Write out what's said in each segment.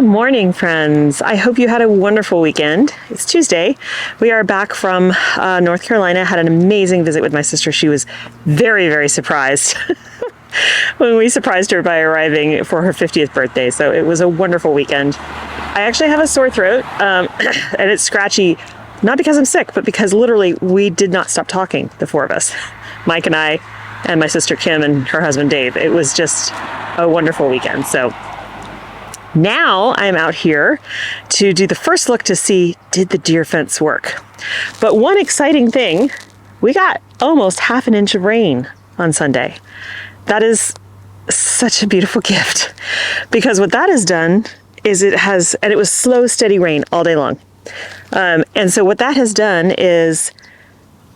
morning, friends. I hope you had a wonderful weekend. It's Tuesday. We are back from North Carolina. Had an amazing visit with my sister. She was very, very surprised when we surprised her by arriving for her 50th birthday. So it was a wonderful weekend. I actually have a sore throat and it's scratchy, not because I'm sick, but because literally we did not stop talking, the four of us, Mike and I, and my sister Kim and her husband Dave. It was just a wonderful weekend. So now I'm out here to do the first look to see, did the deer fence work? But one exciting thing, we got almost half an inch of rain on Sunday. That is such a beautiful gift, because what that has done is it was slow, steady rain all day long. And so what that has done is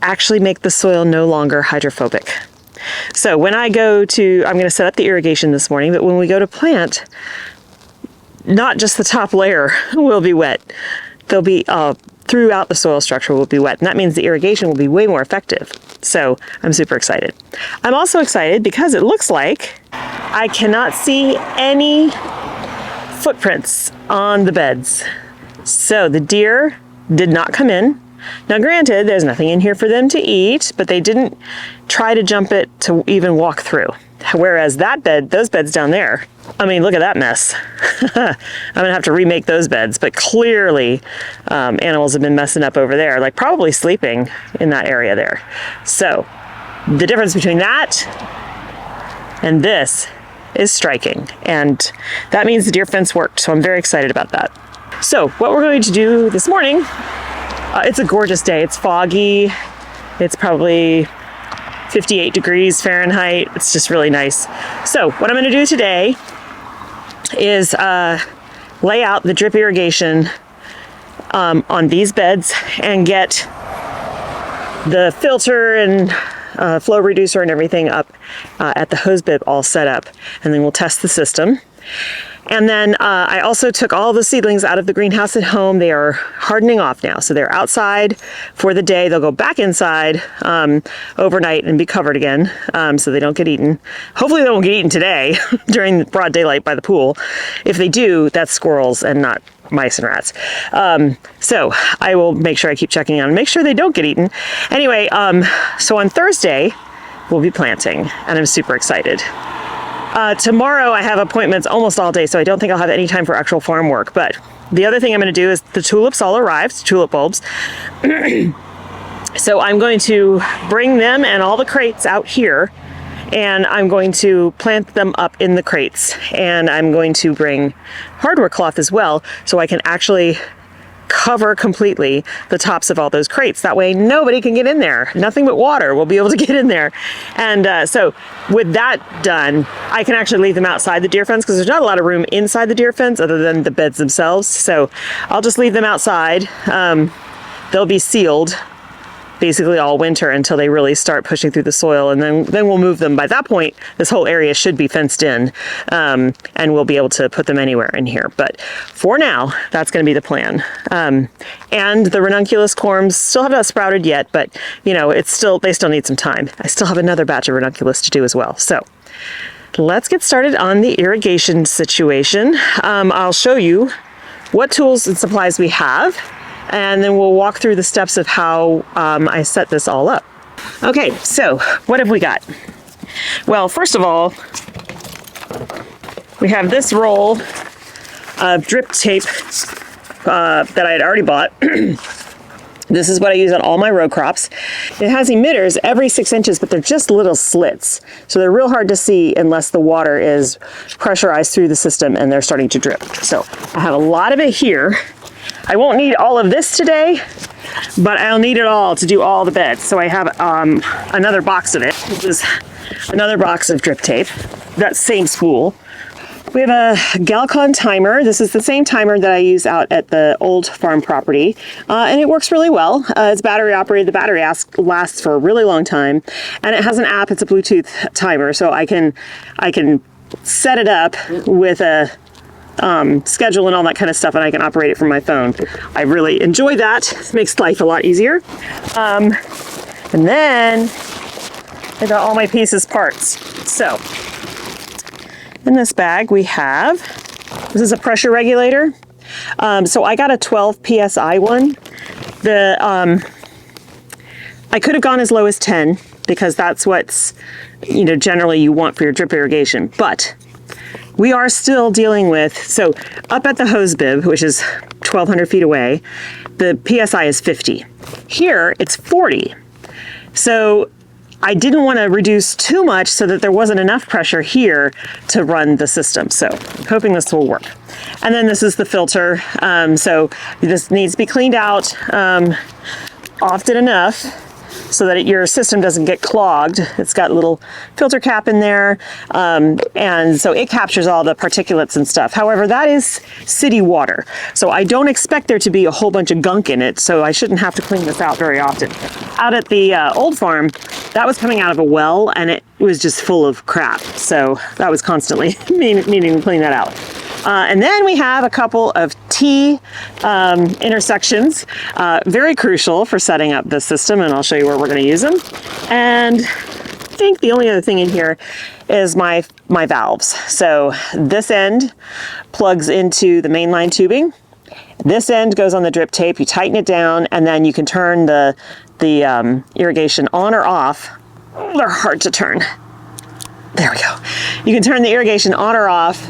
actually make the soil no longer hydrophobic. So when I'm going to set up the irrigation this morning, but when we go to plant, not just the top layer will be wet. They'll be throughout the soil structure will be wet. And that means the irrigation will be way more effective. So I'm super excited. I'm also excited because it looks like I cannot see any footprints on the beds. So the deer did not come in. Now granted, there's nothing in here for them to eat, but they didn't try to jump it to even walk through. Whereas those beds down there, I mean, look at that mess. I'm gonna have to remake those beds, but clearly animals have been messing up over there, like probably sleeping in that area there. So the difference between that and this is striking. And that means the deer fence worked. So I'm very excited about that. So what we're going to do this morning, it's a gorgeous day. It's foggy. It's probably 58 degrees Fahrenheit. It's just really nice. So what I'm going to do today is lay out the drip irrigation on these beds and get the filter and flow reducer and everything up at the hose bib all set up, and then we'll test the system. And then I also took all the seedlings out of the greenhouse at home. They are hardening off now. So they're outside for the day. They'll go back inside overnight and be covered again so they don't get eaten. Hopefully they won't get eaten today during broad daylight by the pool. If they do, that's squirrels and not mice and rats. So I will make sure I keep checking on, make sure they don't get eaten. Anyway, so on Thursday, we'll be planting, and I'm super excited. Tomorrow I have appointments almost all day, so I don't think I'll have any time for actual farm work. But the other thing I'm going to do is the tulips all arrived, tulip bulbs. So I'm going to bring them and all the crates out here, and I'm going to plant them up in the crates. And I'm going to bring hardware cloth as well, so I can actually cover completely the tops of all those crates. That way nobody can get in there. Nothing but water will be able to get in there. And so with that done, I can actually leave them outside the deer fence, because there's not a lot of room inside the deer fence other than the beds themselves. So I'll just leave them outside. They'll be sealed basically all winter until they really start pushing through the soil, and then we'll move them. By that point, this whole area should be fenced in, and we'll be able to put them anywhere in here. But for now, that's going to be the plan. And the ranunculus corms still have not sprouted yet, but you know, they still need some time. I still have another batch of ranunculus to do as well. So let's get started on the irrigation situation. I'll show you what tools and supplies we have, and then we'll walk through the steps of how I set this all up. Okay, so what have we got? Well, first of all, we have this roll of drip tape that I had already bought. This is what I use on all my row crops. It has emitters every 6 inches, but they're just little slits. So they're real hard to see unless the water is pressurized through the system and they're starting to drip. So I have a lot of it here. I won't need all of this today, but I'll need it all to do all the beds. So I have another box of it, which is another box of drip tape, that same spool. We have a Galcon timer. This is the same timer that I use out at the old farm property, and it works really well. It's battery operated. The battery lasts for a really long time, and it has an app. It's a Bluetooth timer, so I can set it up with a schedule and all that kind of stuff, and I can operate it from my phone. I really enjoy that. It makes life a lot easier. And then I got all my parts. So in this bag we have This is a pressure regulator. So I got a 12 PSI one. I could have gone as low as 10 because that's what's, generally you want for your drip irrigation. But we are still dealing with, so up at the hose bib, which is 1,200 feet away, the PSI is 50. Here, it's 40. So I didn't want to reduce too much so that there wasn't enough pressure here to run the system. So I'm hoping this will work. And then this is the filter. So this needs to be cleaned out often enough so that your system doesn't get clogged. It's got a little filter cap in there, and so it captures all the particulates and stuff. However, that is city water, so I don't expect there to be a whole bunch of gunk in it, so I shouldn't have to clean this out very often. Out at the old farm, that was coming out of a well, and it was just full of crap, so that was constantly needing to clean that out. And then we have a couple of T intersections, very crucial for setting up this system, and I'll show you where we're going to use them. And I think the only other thing in here is my valves. So this end plugs into the mainline tubing. This end goes on the drip tape. You tighten it down, and then you can turn the irrigation on or off. Oh, they're hard to turn. There we go. You can turn the irrigation on or off,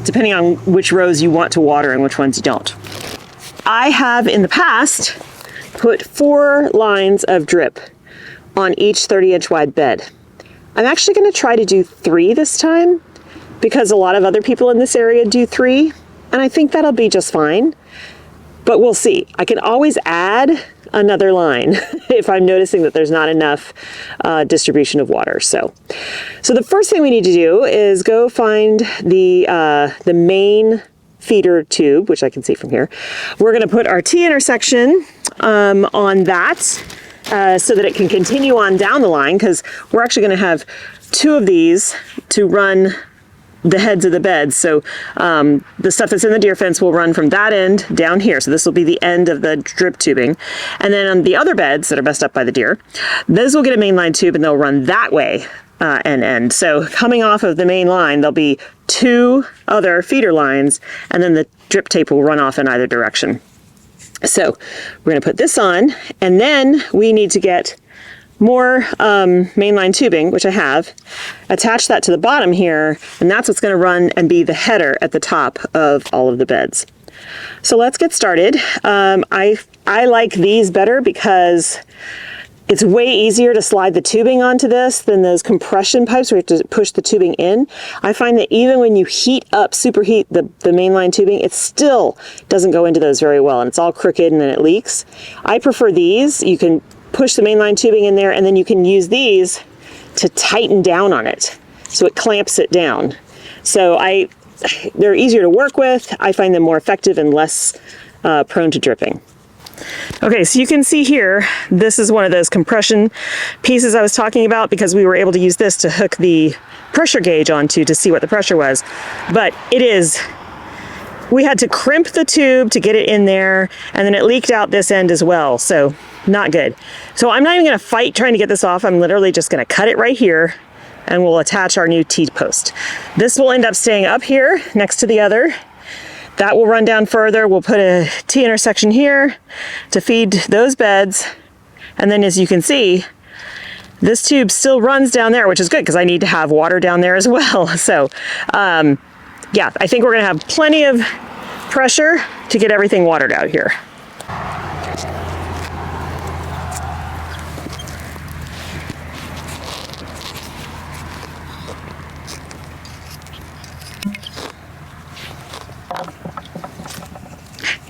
depending on which rows you want to water and which ones you don't. I have in the past put 4 lines of drip on each 30-inch wide bed. I'm actually going to try to do 3 this time because a lot of other people in this area do 3, and I think that'll be just fine. But we'll see. I can always add another line if I'm noticing that there's not enough distribution of water. So the first thing we need to do is go find the main feeder tube, which I can see from here. We're going to put our T intersection on that so that it can continue on down the line, because we're actually going to have 2 of these to run the heads of the beds. So the stuff that's in the deer fence will run from that end down here. So this will be the end of the drip tubing. And then on the other beds that are messed up by the deer, those will get a mainline tube and they'll run that way end. So coming off of the main line, there'll be 2 other feeder lines, and then the drip tape will run off in either direction. So we're going to put this on, and then we need to get more mainline tubing, which I have, attach that to the bottom here, and that's what's going to run and be the header at the top of all of the beds. So let's get started. I like these better because it's way easier to slide the tubing onto this than those compression pipes where you have to push the tubing in. I find that even when you superheat the mainline tubing, it still doesn't go into those very well, and it's all crooked and then it leaks. I prefer these. You can push the mainline tubing in there, and then you can use these to tighten down on it so it clamps it down. So they're easier to work with. I find them more effective and less prone to dripping. Okay, so you can see here, this is one of those compression pieces I was talking about, because we were able to use this to hook the pressure gauge onto to see what the pressure was. But we had to crimp the tube to get it in there, and then it leaked out this end as well, so not good. So I'm not even going to fight trying to get this off. I'm literally just going to cut it right here, and we'll attach our new T-post. This will end up staying up here next to the other. That will run down further. We'll put a T intersection here to feed those beds. And then as you can see, this tube still runs down there, which is good because I need to have water down there as well. So yeah, I think we're going to have plenty of pressure to get everything watered out here.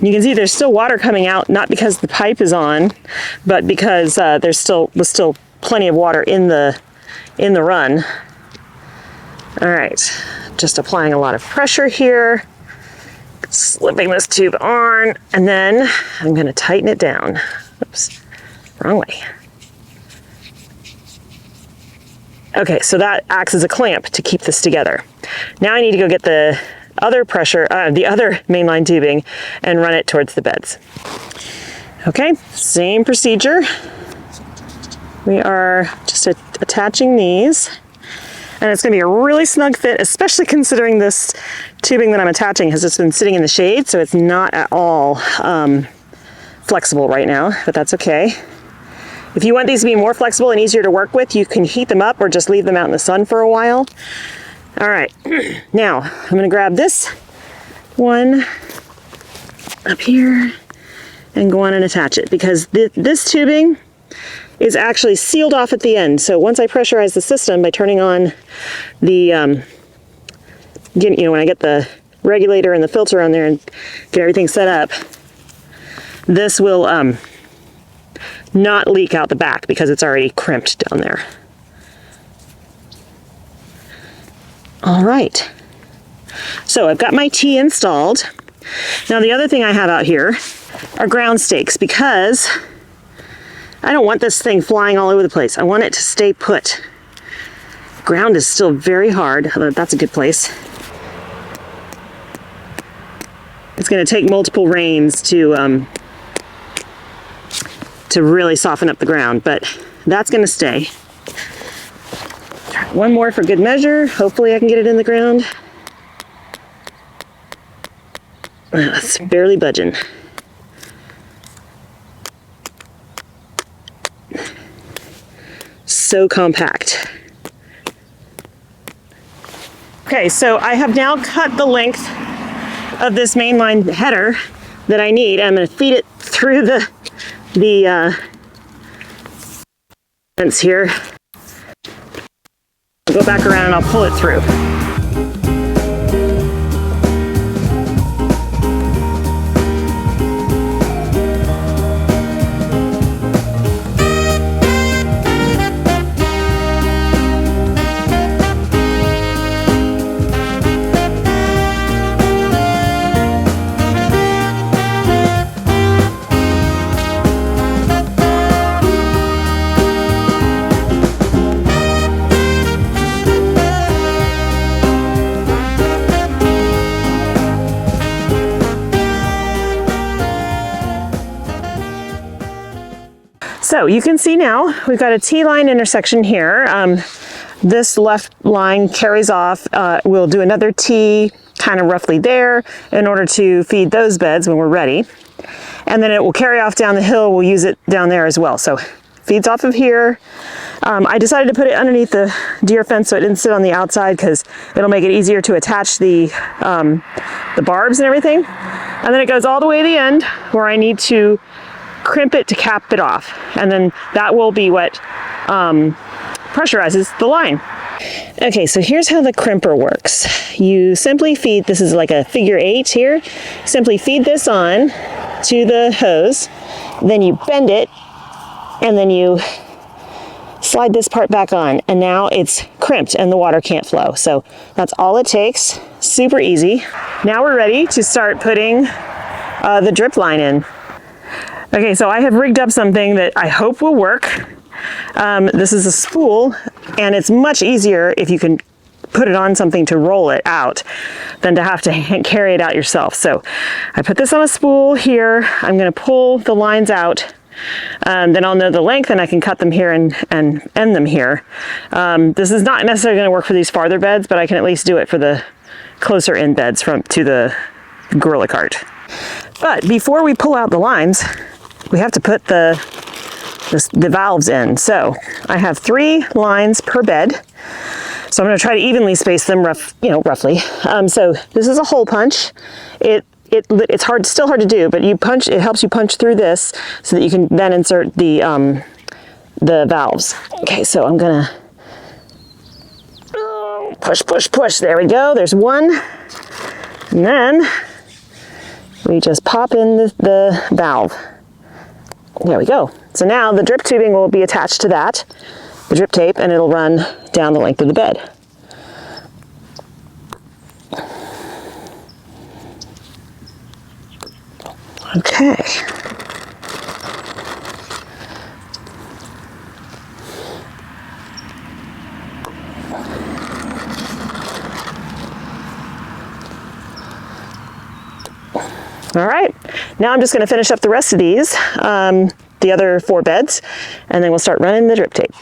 You can see there's still water coming out, not because the pipe is on, but because was still plenty of water in the run. All right, just applying a lot of pressure here, slipping this tube on, and then I'm going to tighten it down. Oops, wrong way. Okay, so that acts as a clamp to keep this together. Now I need to go get the other mainline tubing and run it towards the beds. Okay, same procedure. We are just attaching these. And it's going to be a really snug fit, especially considering this tubing that I'm attaching has just been sitting in the shade, so it's not at all flexible right now, but that's okay. If you want these to be more flexible and easier to work with, you can heat them up or just leave them out in the sun for a while. All right, now I'm going to grab this one up here and go on and attach it, because this tubing is actually sealed off at the end. So once I pressurize the system by turning on the, when I get the regulator and the filter on there and get everything set up, this will not leak out the back because it's already crimped down there. All right, so I've got my T installed. Now the other thing I have out here are ground stakes, because I don't want this thing flying all over the place. I want it to stay put. Ground is still very hard, although that's a good place. It's going to take multiple rains to really soften up the ground, but that's going to stay. Try one more for good measure. Hopefully I can get it in the ground. It's barely budging. So compact. Okay, so I have now cut the length of this mainline header that I need. I'm going to feed it through the fence here. I'll go back around and I'll pull it through. So you can see now we've got a T-line intersection here. This left line carries off. We'll do another T kind of roughly there in order to feed those beds when we're ready. And then it will carry off down the hill. We'll use it down there as well. So feeds off of here. I decided to put it underneath the deer fence so it didn't sit on the outside, because it'll make it easier to attach the barbs and everything. And then it goes all the way to the end where I need to crimp it to cap it off, and then that will be what pressurizes the line. Okay, so here's how the crimper works. You simply feed, this is like a figure 8 here, simply feed this on to the hose, then you bend it, and then you slide this part back on, and now it's crimped and the water can't flow. So that's all it takes, super easy. Now we're ready to start putting the drip line in. Okay, so I have rigged up something that I hope will work. This is a spool, and it's much easier if you can put it on something to roll it out than to have to carry it out yourself. So I put this on a spool here. I'm going to pull the lines out. Then I'll know the length and I can cut them here and end them here. This is not necessarily going to work for these farther beds, but I can at least do it for the closer in beds to the gorilla cart. But before we pull out the lines, we have to put the valves in. So I have 3 lines per bed. So I'm going to try to evenly space them roughly. So this is a hole punch. It's still hard to do, but it helps you punch through this so that you can then insert the valves. Okay, so I'm gonna push, push, push. There we go. There's one, and then we just pop in the valve. There we go. So now the drip tubing will be attached to that, the drip tape, and it'll run down the length of the bed. Okay. All right, now I'm just going to finish up the rest of these, the other 4 beds, and then we'll start running the drip tape.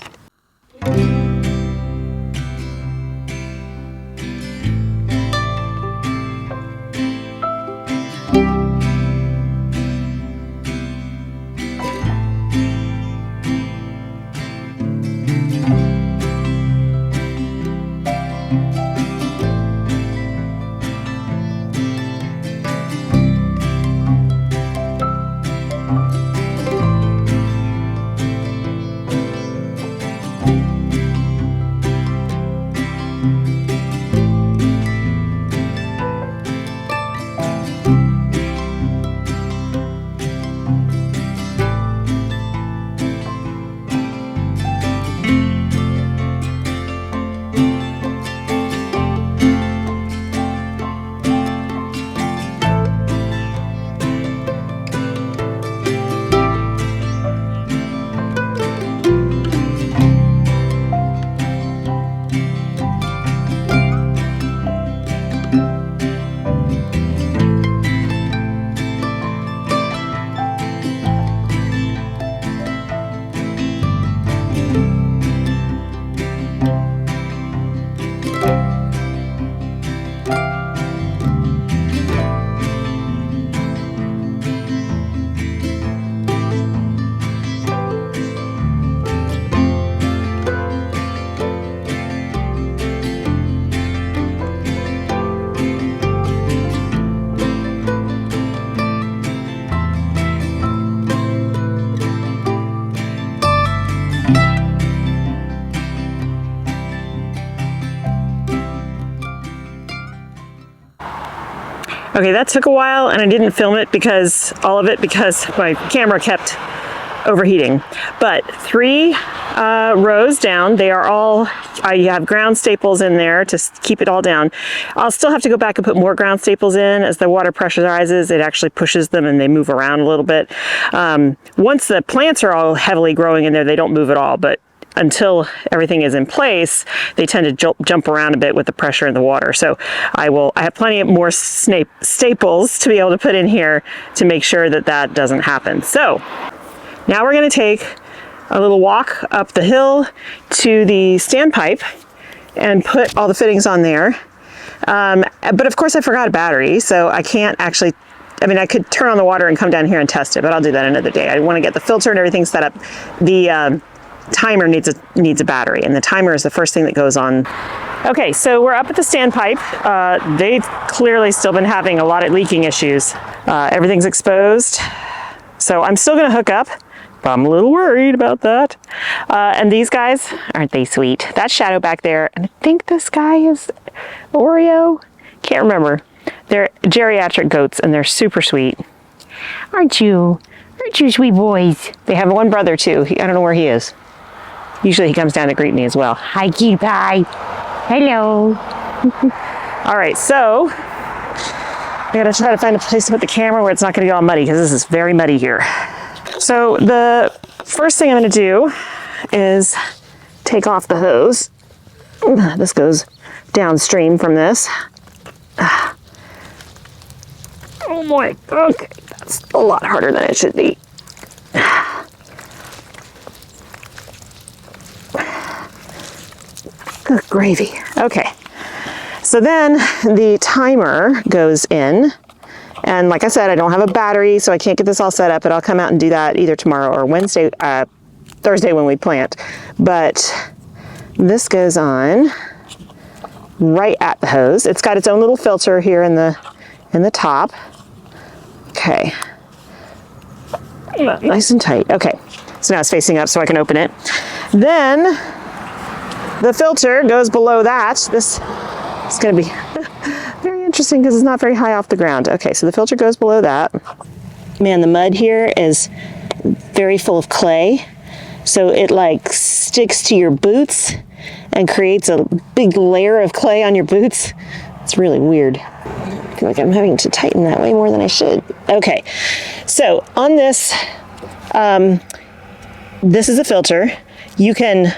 Okay, that took a while and I didn't film it because my camera kept overheating. But 3 rows down, they are all, you have ground staples in there to keep it all down. I'll still have to go back and put more ground staples in. As the water pressure rises, it actually pushes them and they move around a little bit. Once the plants are all heavily growing in there, they don't move at all, but until everything is in place, they tend to jump around a bit with the pressure in the water. So I have plenty of more staples to be able to put in here to make sure that that doesn't happen. So now we're going to take a little walk up the hill to the standpipe and put all the fittings on there. But of course I forgot a battery, so I can't actually, I mean, I could turn on the water and come down here and test it, but I'll do that another day. I want to get the filter and everything set up. The timer needs a battery, and the timer is the first thing that goes on. Okay, so we're up at the standpipe. They've clearly still been having a lot of leaking issues. Everything's exposed, so I'm still going to hook up, but I'm a little worried about that. And these guys, aren't they sweet? That shadow back there, and I think this guy is Oreo. Can't remember. They're geriatric goats, and they're super sweet. Aren't you? Aren't you sweet boys? They have one brother too. I don't know where he is. Usually he comes down to greet me as well. Hi, cutie pie. Hello. All right, so I gotta try to find a place to put the camera where it's not gonna get all muddy, because this is very muddy here. So the first thing I'm gonna do is take off the hose. This goes downstream from this. Oh boy, okay, that's a lot harder than it should be. Good gravy. Okay, so then the timer goes in, and like I said, I don't have a battery, so I can't get this all set up, but I'll come out and do that either tomorrow or Wednesday, Thursday when we plant. But this goes on right at the hose. It's got its own little filter here in the top. Okay, nice and tight. Okay, so now it's facing up so I can open it. Then the filter goes below that. This is going to be very interesting because it's not very high off the ground. Okay, so the filter goes below that. Man, the mud here is very full of clay, so it like sticks to your boots and creates a big layer of clay on your boots. It's really weird. I feel like I'm having to tighten that way more than I should. Okay, so on this, this is a filter. You can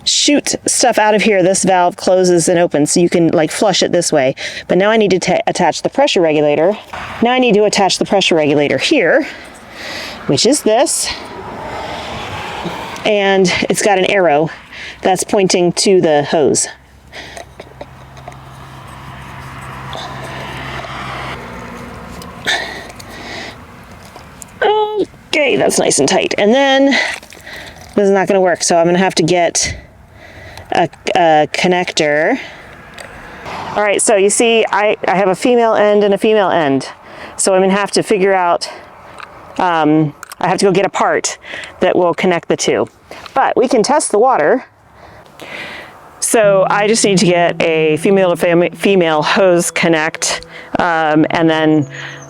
shoot stuff out of here. This valve closes and opens, so you can like flush it this way. But now I need to attach the pressure regulator. Now I need to attach the pressure regulator here, which is this. And it's got an arrow that's pointing to the hose. Okay, that's nice and tight. And then this is not going to work, so I'm going to have to get a connector. All right, so you see I have a female end and a female end. So I'm going to have to figure out, I have to go get a part that will connect the two. But we can test the water. So I just need to get a female to female hose connect, and then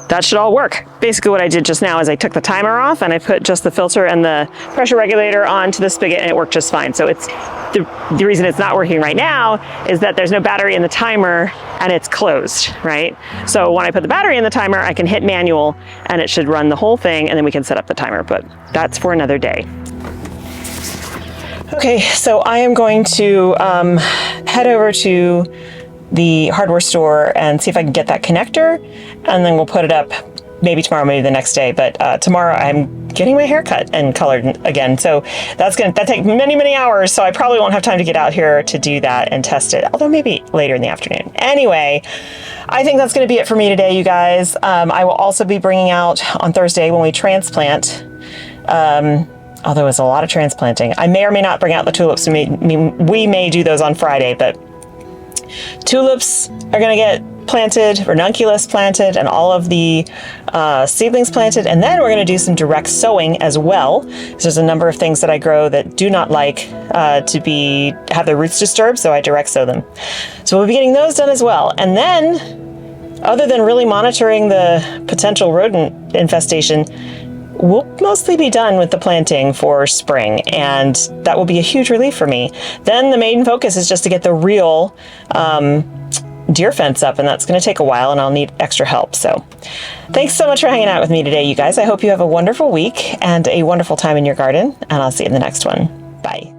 that should all work. Basically what I did just now is I took the timer off and I put just the filter and the pressure regulator onto the spigot, and it worked just fine. So it's the reason it's not working right now is that there's no battery in the timer and it's closed, right? So when I put the battery in the timer, I can hit manual and it should run the whole thing, and then we can set up the timer, but that's for another day. Okay, so I am going to head over to the hardware store and see if I can get that connector, and then we'll put it up maybe tomorrow, maybe the next day. But tomorrow I'm getting my hair cut and colored again, so that takes many hours, so I probably won't have time to get out here to do that and test it, although maybe later in the afternoon. Anyway, I think that's going to be it for me today, you guys. I will also be bringing out on Thursday when we transplant, although it's a lot of transplanting. I may or may not bring out the tulips. We may do those on Friday, but tulips are going to get planted, ranunculus planted, and all of the seedlings planted. And then we're going to do some direct sowing as well. There's a number of things that I grow that do not like to have their roots disturbed, so I direct sow them. So we'll be getting those done as well. And then other than really monitoring the potential rodent infestation, we'll mostly be done with the planting for spring, and that will be a huge relief for me. Then the main focus is just to get the real deer fence up, and that's going to take a while, and I'll need extra help. So thanks so much for hanging out with me today, you guys. I hope you have a wonderful week and a wonderful time in your garden, and I'll see you in the next one. Bye.